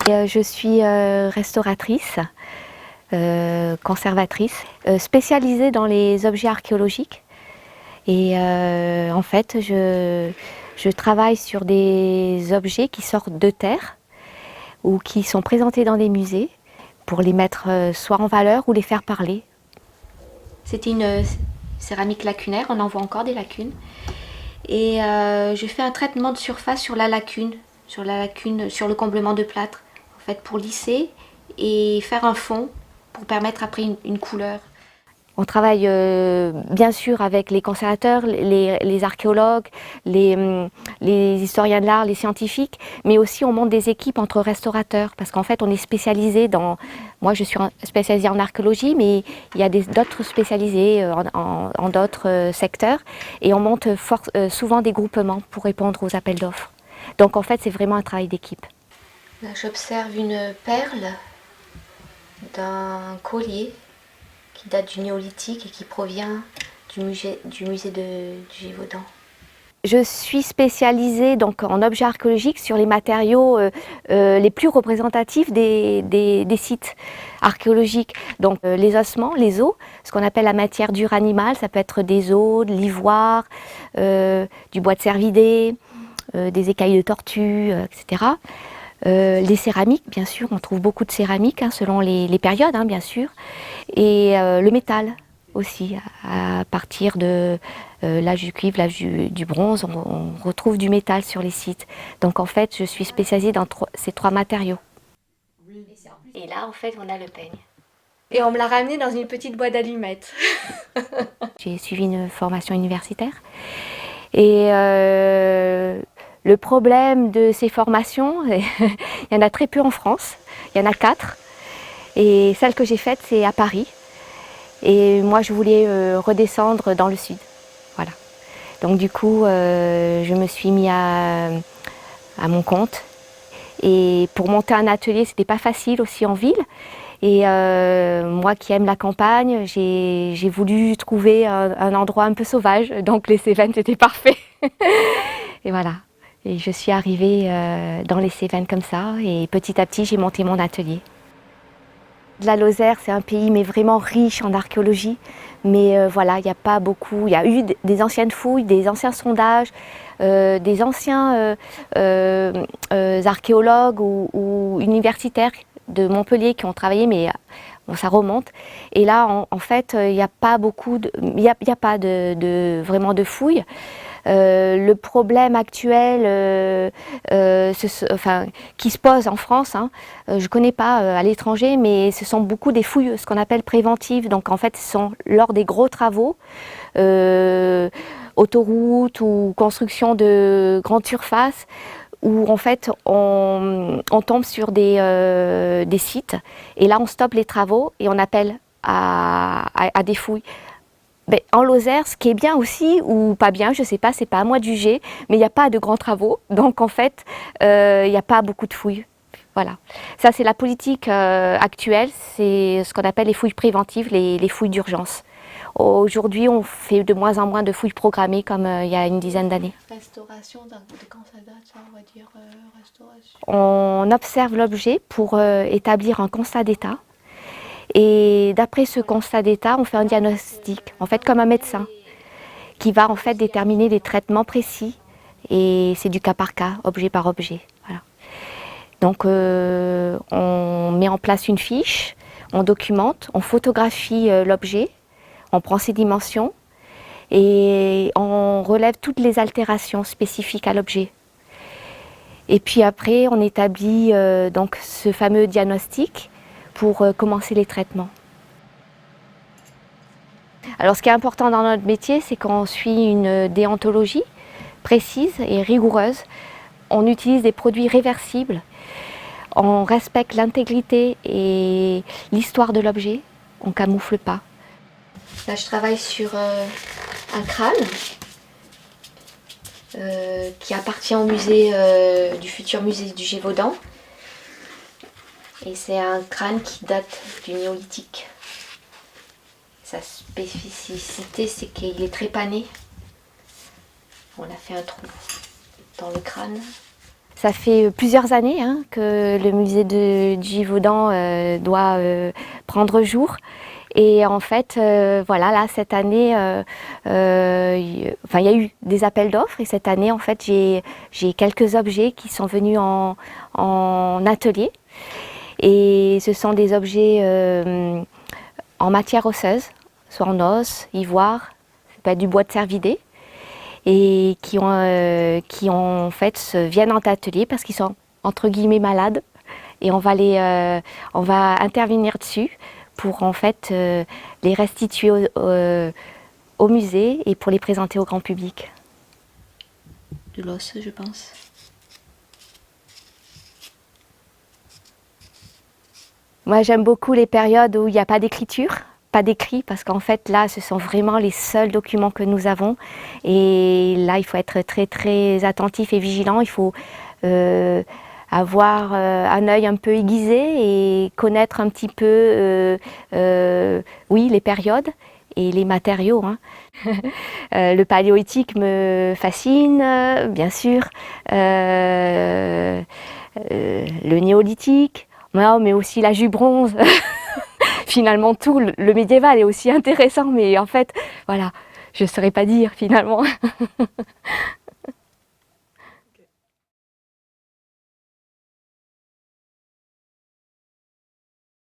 Je suis restauratrice, conservatrice, spécialisée dans les objets archéologiques. Et en fait, je travaille sur des objets qui sortent de terre ou qui sont présentés dans des musées pour les mettre soit en valeur ou les faire parler. C'était une céramique lacunaire, on en voit encore des lacunes. Et je fais un traitement de surface sur la lacune, sur le comblement de plâtre, en fait, pour lisser et faire un fond pour permettre après une couleur. On travaille bien sûr avec les conservateurs, les archéologues, les historiens de l'art, les scientifiques, mais aussi on monte des équipes entre restaurateurs parce qu'en fait on est spécialisé dans... Moi je suis spécialisée en archéologie, mais il y a d'autres spécialisés en d'autres secteurs et on monte souvent des groupements pour répondre aux appels d'offres. Donc en fait c'est vraiment un travail d'équipe. Là j'observe une perle d'un collier qui date du néolithique et qui provient du musée du Gévaudan. Je suis spécialisée donc en objets archéologiques sur les matériaux les plus représentatifs des sites archéologiques. Donc les ossements, les os, ce qu'on appelle la matière dure animale, ça peut être des os, de l'ivoire, du bois de cervidé, des écailles de tortue, etc. Les céramiques, bien sûr, on trouve beaucoup de céramiques selon les périodes, bien sûr, et le métal aussi, à partir de l'âge du cuivre, l'âge du bronze, on retrouve du métal sur les sites. Donc en fait, je suis spécialisée dans ces trois matériaux. Et là, en fait, on a le peigne. Et on me l'a ramené dans une petite boîte d'allumettes. J'ai suivi une formation universitaire et le problème de ces formations, il y en a très peu en France, il y en a 4. Et celle que j'ai faite, c'est à Paris. Et moi, je voulais redescendre dans le sud. Voilà. Donc du coup, je me suis mis à mon compte. Et pour monter un atelier, c'était pas facile aussi en ville. Et moi qui aime la campagne, j'ai voulu trouver un endroit un peu sauvage. Donc les Cévennes, c'était parfait. Et voilà. Et je suis arrivée dans les Cévennes comme ça. Et petit à petit, j'ai monté mon atelier. La Lozère, c'est un pays mais vraiment riche en archéologie, mais voilà, il n'y a pas beaucoup. Il y a eu des anciennes fouilles, des anciens sondages, des anciens archéologues ou universitaires de Montpellier qui ont travaillé, mais bon, ça remonte. Et là, en fait, il n'y a pas beaucoup, il y a pas vraiment de fouilles. Le problème actuel qui se pose en France, je ne connais pas à l'étranger, mais ce sont beaucoup des fouilles, ce qu'on appelle préventives. Donc en fait, ce sont lors des gros travaux, autoroutes ou construction de grandes surfaces, où en fait on tombe sur des sites, et là on stoppe les travaux et on appelle à des fouilles. Ben, en Lozère, ce qui est bien aussi, ou pas bien, je ne sais pas, c'est pas à moi de juger, mais il n'y a pas de grands travaux, donc en fait, il n'y a pas beaucoup de fouilles. Voilà. Ça, c'est la politique actuelle, c'est ce qu'on appelle les fouilles préventives, les fouilles d'urgence. Aujourd'hui, on fait de moins en moins de fouilles programmées comme il y a une dizaine d'années. Restauration, de quand ça date, ça, on va dire restauration. On observe l'objet pour établir un constat d'état. Et d'après ce constat d'état, on fait un diagnostic, en fait comme un médecin, qui va en fait déterminer des traitements précis. Et c'est du cas par cas, objet par objet. Voilà. Donc on met en place une fiche, on documente, on photographie l'objet, on prend ses dimensions et on relève toutes les altérations spécifiques à l'objet. Et puis après, on établit donc ce fameux diagnostic pour commencer les traitements. Alors ce qui est important dans notre métier, c'est qu'on suit une déontologie précise et rigoureuse. On utilise des produits réversibles, on respecte l'intégrité et l'histoire de l'objet, on ne camoufle pas. Là je travaille sur un crâne qui appartient au musée du futur musée du Gévaudan. Et c'est un crâne qui date du néolithique. Sa spécificité, c'est qu'il est trépané. On a fait un trou dans le crâne. Ça fait plusieurs années que le musée du Gévaudan doit prendre jour. Et en fait, voilà, là, cette année, il y a eu des appels d'offres. Et cette année, en fait, j'ai quelques objets qui sont venus en atelier. Et ce sont des objets en matière osseuse, soit en os, ivoire, ça peut être du bois de cervidé. Et qui en fait viennent en atelier parce qu'ils sont entre guillemets malades et on va intervenir dessus pour en fait les restituer au musée et pour les présenter au grand public. De l'os, je pense. Moi j'aime beaucoup les périodes où il n'y a pas d'écriture. Pas d'écrit parce qu'en fait là ce sont vraiment les seuls documents que nous avons et là il faut être très très attentif et vigilant, il faut avoir un œil un peu aiguisé et connaître un petit peu oui, les périodes et les matériaux. Le paléolithique me fascine bien sûr, le néolithique, mais aussi l'âge du bronze. Finalement tout, le médiéval est aussi intéressant, mais en fait, voilà, je ne saurais pas dire finalement.